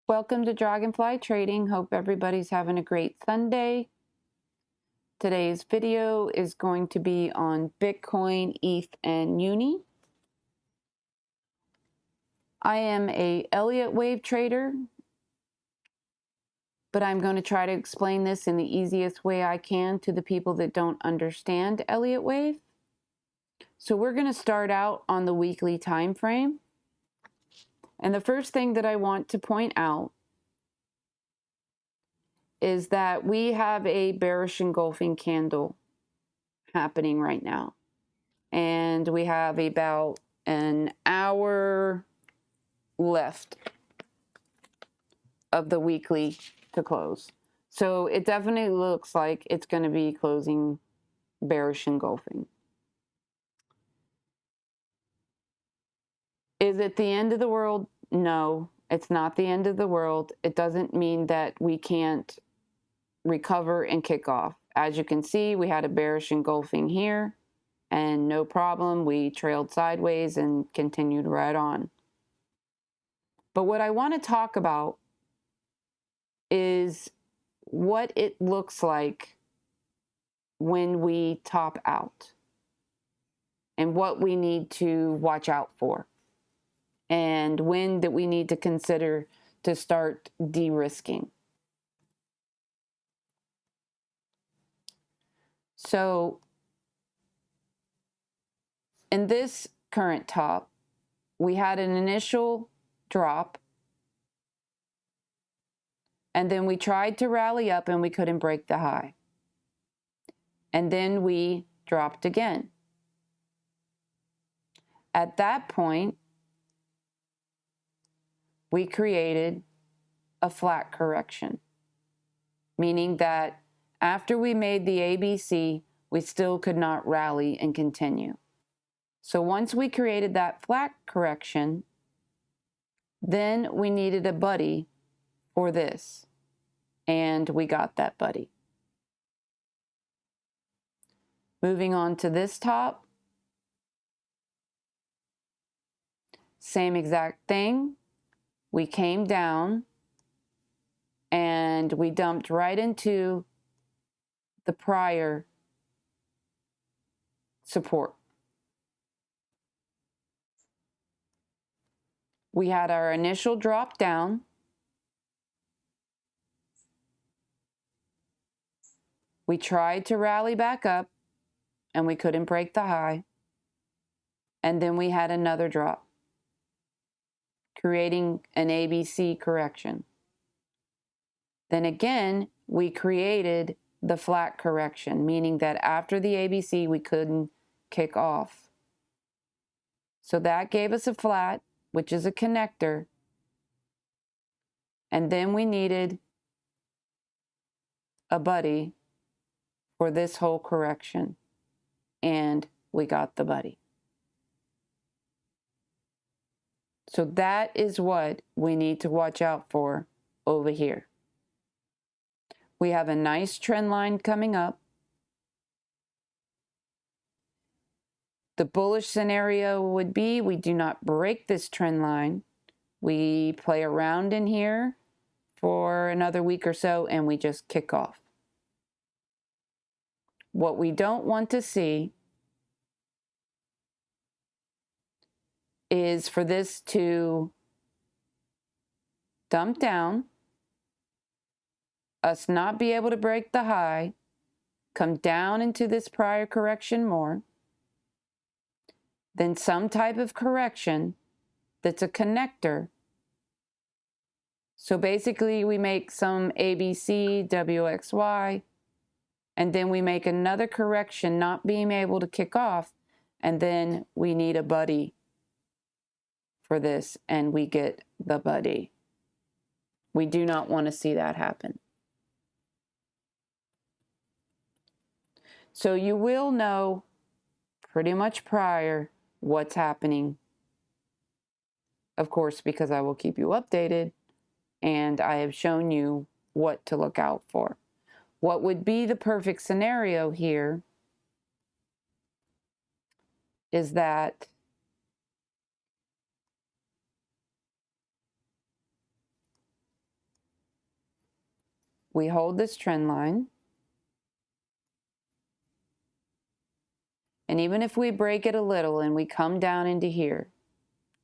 Welcome to Dragonfly Trading. Hope everybody's having a great Sunday. Today's video is going to be on Bitcoin, ETH, and UNI. I am a Elliott wave trader, but I'm going to try to explain this in the easiest way I can to the people that don't understand Elliott wave. So we're going to start out on the weekly time frame. And the first thing that I want to point out is that we have a bearish engulfing candle happening right now. And we have about an hour left of the weekly to close. So it definitely looks like it's going to be closing bearish engulfing. Is it the end of the world? No, it's not the end of the world. It doesn't mean that we can't recover and kick off. As you can see, we had a bearish engulfing here, and no problem, we trailed sideways and continued right on. But what I want to talk about is what it looks like when we top out and what we need to watch out for and when that we need to consider to start de-risking. So in this current top, we had an initial drop, and then we tried to rally up and we couldn't break the high. And then we dropped again. At that point, we created a flat correction, meaning that after we made the ABC, we still could not rally and continue. So once we created that flat correction, then we needed a buddy for this, and we got that buddy. Moving on to this top, same exact thing. We came down and we dumped right into the prior support. We had our initial drop down. We tried to rally back up and we couldn't break the high. And then we had another drop, creating an ABC correction. Then again, we created the flat correction, meaning that after the ABC, we couldn't kick off. So that gave us a flat, which is a connector. And then we needed a buddy for this whole correction. And we got the buddy. So that is what we need to watch out for over here. We have a nice trend line coming up. The bullish scenario would be we do not break this trend line. We play around in here for another week or so and we just kick off. What we don't want to see is for this to dump down, us not be able to break the high, come down into this prior correction more, then some type of correction that's a connector. So basically we make some ABC, WXY, and then we make another correction not being able to kick off, and then we need a buddy for this, and we get the buddy. We do not want to see that happen. So you will know pretty much prior what's happening. Of course, because I will keep you updated and I have shown you what to look out for. What would be the perfect scenario here is that we hold this trend line. And even if we break it a little and we come down into here,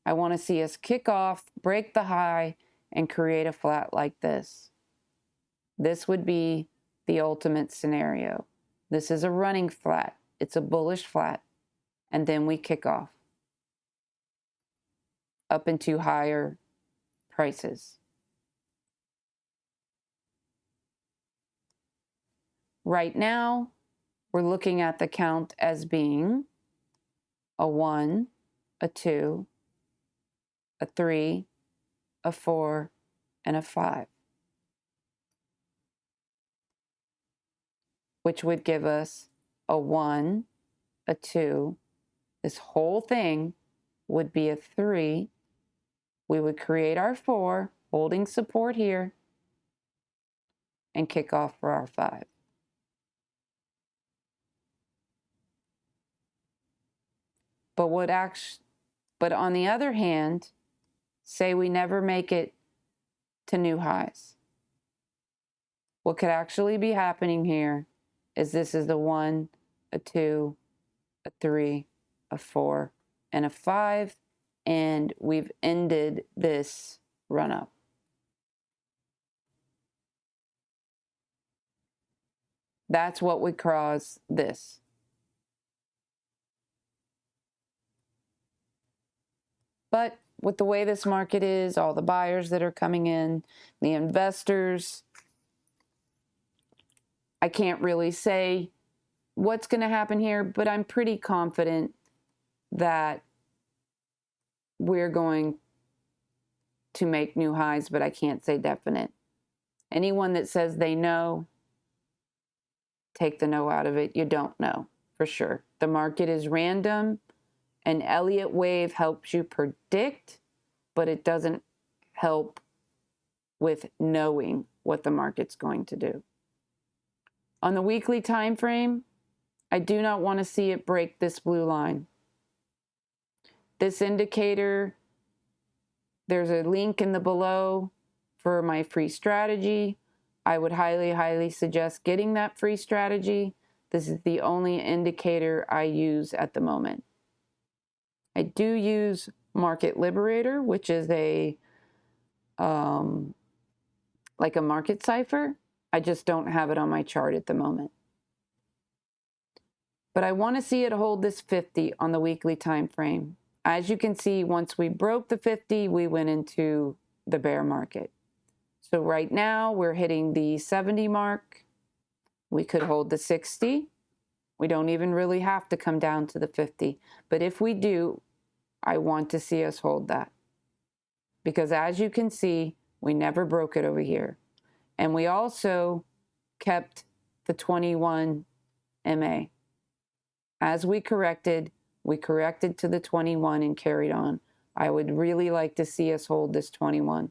I want to see us kick off, break the high, and create a flat like this. This would be the ultimate scenario. This is a running flat. It's a bullish flat. And then we kick off up into higher prices. Right now, we're looking at the count as being a 1, a 2, a 3, a 4, and a 5, which would give us a 1, a 2. This whole thing would be a 3. We would create our 4, holding support here, and kick off for our 5. But on the other hand, say we never make it to new highs. What could actually be happening here is this is a 1, a 2, a 3, a 4, and a 5, and we've ended this run up. That's what would cause this. But with the way this market is, all the buyers that are coming in, the investors, I can't really say what's going to happen here, but I'm pretty confident that we're going to make new highs, but I can't say definite. Anyone that says they know, take the no out of it. You don't know for sure. The market is random. An Elliott wave helps you predict, but it doesn't help with knowing what the market's going to do. On the weekly time frame, I do not want to see it break this blue line. This indicator, there's a link in the below for my free strategy. I would highly, highly suggest getting that free strategy. This is the only indicator I use at the moment. I do use Market Liberator, which is a like a market cipher. I just don't have it on my chart at the moment. But I want to see it hold this 50 on the weekly time frame. As you can see, once we broke the 50, we went into the bear market. So right now we're hitting the 70 mark. We could hold the 60. We don't even really have to come down to the 50. But if we do, I want to see us hold that. Because as you can see, we never broke it over here. And we also kept the 21 MA. As we corrected to the 21 and carried on. I would really like to see us hold this 21.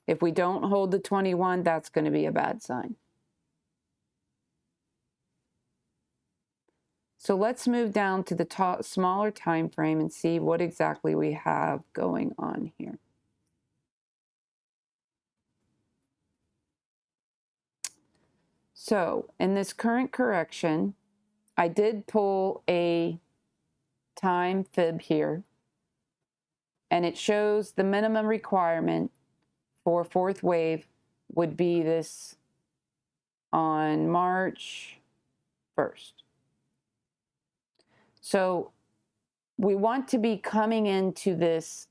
If we don't hold the 21, that's going to be a bad sign. So let's move down to the smaller time frame and see what exactly we have going on here. So in this current correction, I did pull a time fib here, and it shows the minimum requirement for fourth wave would be this on March 1st. So we want to be coming into this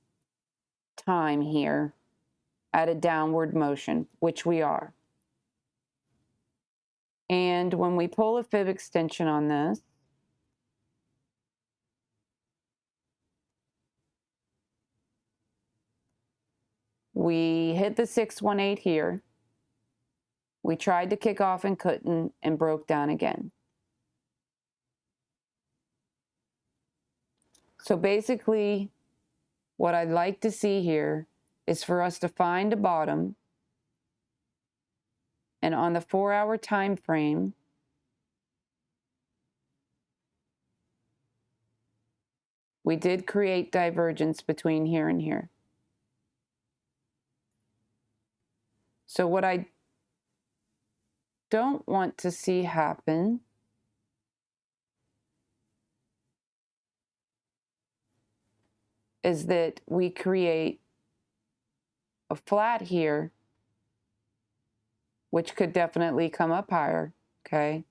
time here at a downward motion, which we are. And when we pull a fib extension on this, we hit the 618 here. We tried to kick off and couldn't and broke down again. So basically, what I'd like to see here is for us to find a bottom, and on the 4-hour time frame, we did create divergence between here and here. So what I don't want to see happen is that we create a flat here, which could definitely come up higher, okay?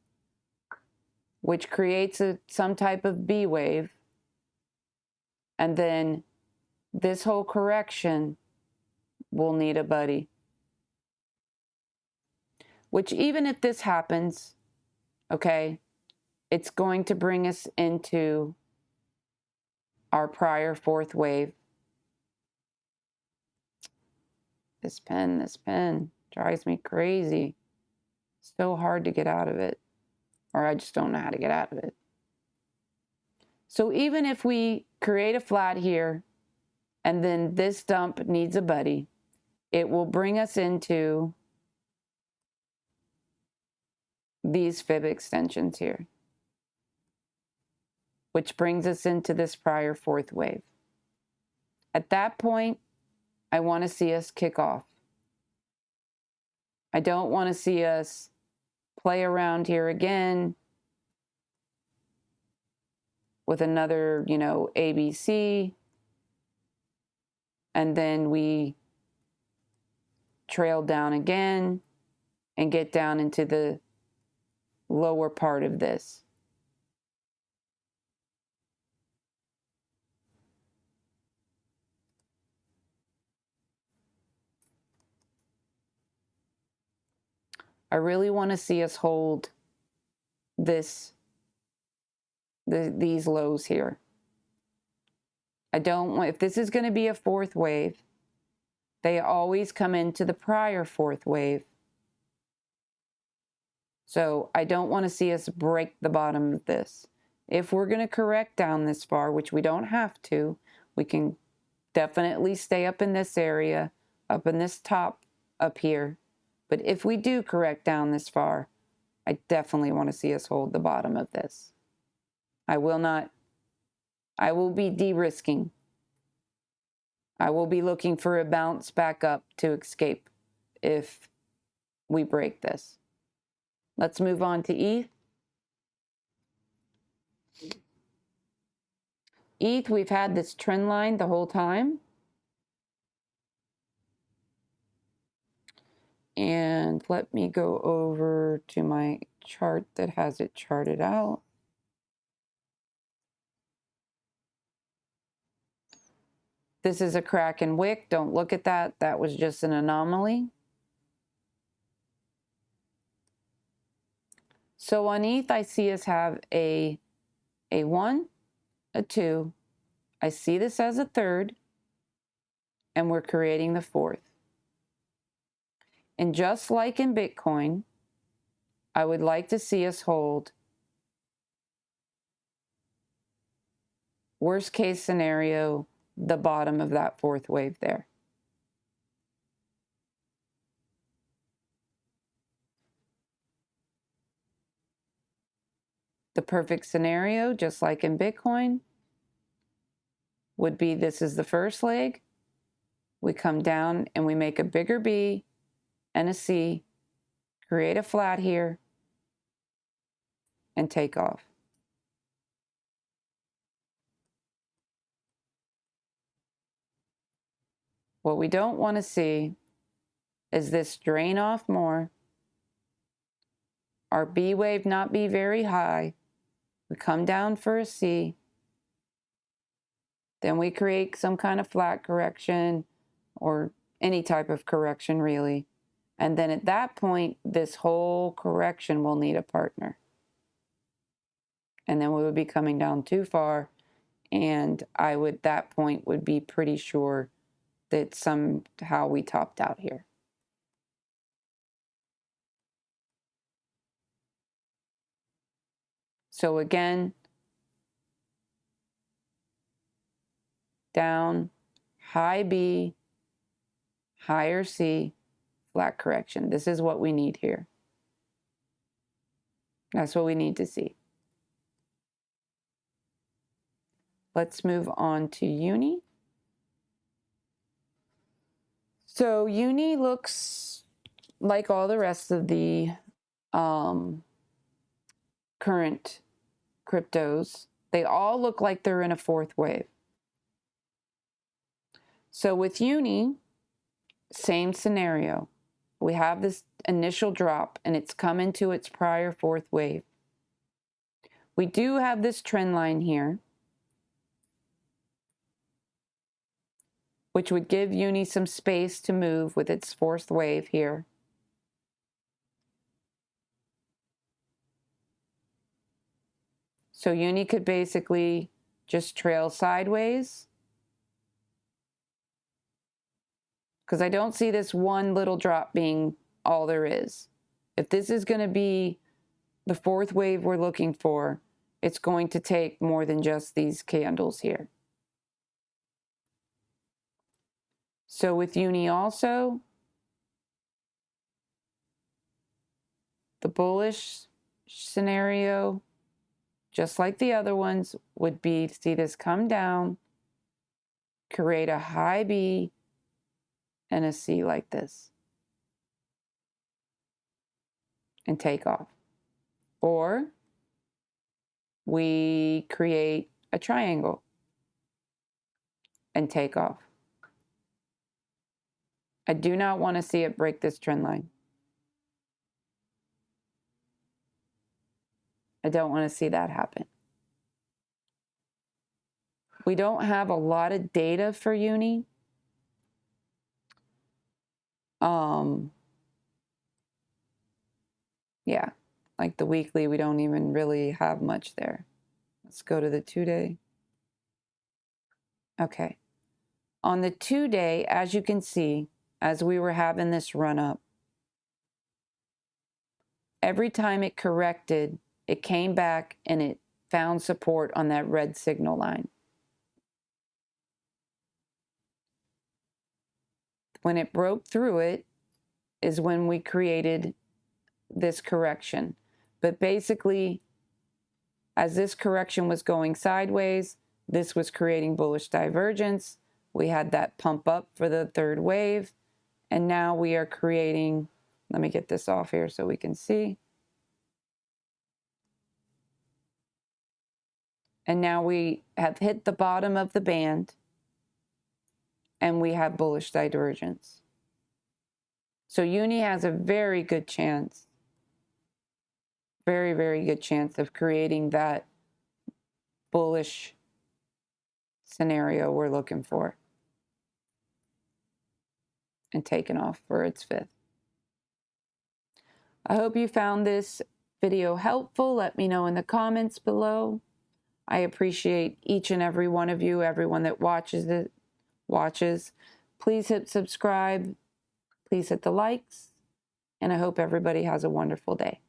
Which creates some type of B wave. And then this whole correction will need a buddy. Which even if this happens, okay, it's going to bring us into our prior fourth wave. This pen drives me crazy. So hard to get out of it. Or I just don't know how to get out of it. So even if we create a flat here, and then this dump needs a buddy, it will bring us into these fib extensions here, which brings us into this prior fourth wave. At that point, I want to see us kick off. I don't want to see us play around here again with another, ABC, and then we trail down again and get down into the lower part of this. I really want to see us hold these lows here. I don't want, if this is going to be a fourth wave, they always come into the prior fourth wave. So I don't want to see us break the bottom of this. If we're going to correct down this far, which we don't have to, we can definitely stay up in this area, up in this top up here. But if we do correct down this far, I definitely want to see us hold the bottom of this. I will be de-risking. I will be looking for a bounce back up to escape if we break this. Let's move on to ETH. ETH, we've had this trend line the whole time. And let me go over to my chart that has it charted out. This is a crack and wick. Don't look at that. That was just an anomaly. So on ETH, I see us have a 1, a 2. I see this as a third, and we're creating the fourth. And just like in Bitcoin, I would like to see us hold, worst case scenario, the bottom of that fourth wave there. The perfect scenario, just like in Bitcoin, would be this is the first leg. We come down and we make a bigger B and a C, create a flat here, and take off. What we don't want to see is this drain off more, our B wave not be very high, we come down for a C, then we create some kind of flat correction or any type of correction really. And then at that point, this whole correction will need a partner. And then we would be coming down too far. And I would, that point would be pretty sure that somehow we topped out here. So again, down, high B, higher C, flat correction. This is what we need here. That's what we need to see. Let's move on to UNI. So UNI looks like all the rest of the current cryptos, they all look like they're in a fourth wave. So with UNI, same scenario. We have this initial drop and it's come into its prior fourth wave. We do have this trend line here, which would give UNI some space to move with its fourth wave here. So UNI could basically just trail sideways, because I don't see this one little drop being all there is. If this is going to be the fourth wave we're looking for, it's going to take more than just these candles here. So with UNI also, the bullish scenario, just like the other ones, would be to see this come down, create a high B and a C like this, and take off. Or we create a triangle and take off. I do not want to see it break this trend line. I don't want to see that happen. We don't have a lot of data for UNI. Yeah, like the weekly, we don't even really have much there. Let's go to the 2-day. Okay. On the 2-day, as you can see, as we were having this run up, every time it corrected, it came back and it found support on that red signal line. When it broke through it is when we created this correction. But basically, as this correction was going sideways, this was creating bullish divergence. We had that pump up for the third wave. And now we are creating, let me get this off here so we can see. And now we have hit the bottom of the band and we have bullish divergence. So UNI has a very good chance, very, very good chance of creating that bullish scenario we're looking for and taking off for its fifth. I hope you found this video helpful. Let me know in the comments below. I appreciate each and every one of you, everyone that watches. Please hit subscribe. Please hit the likes. And I hope everybody has a wonderful day.